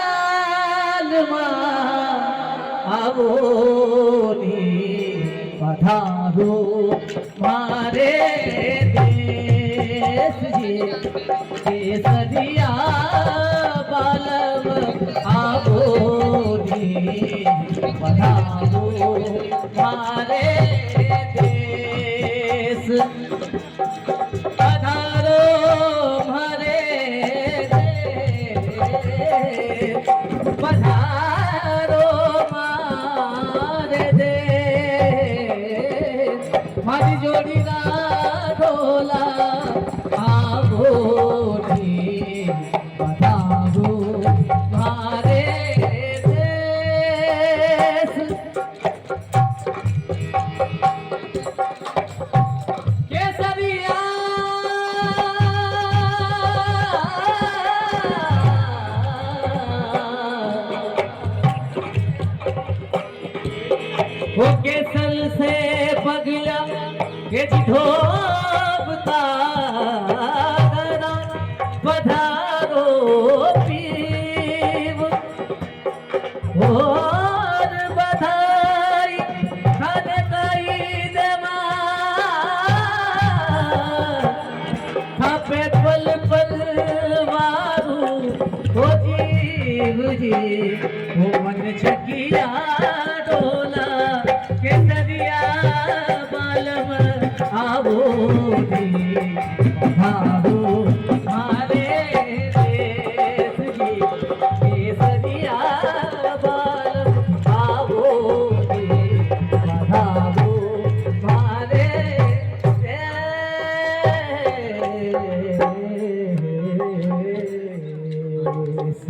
बालमा आवोनी पधारो मारे देश केसरिया बालम आवोनी पधारो मारे देश पधारो मारे देश पधारो मारे देश मारी जोड़ी ना ढोला आवोनी पधारो मारे देश केसरिया वो केसल से पगला के ढोबता गरा पधारो पीव और बधाई खन कई दमा थापे पल पल मारू हो जीव जी वो मन छकिया डोला केसरिया बालम आवो पधारो मारे देश जी केसरिया बालम आवो पधारो मारे देश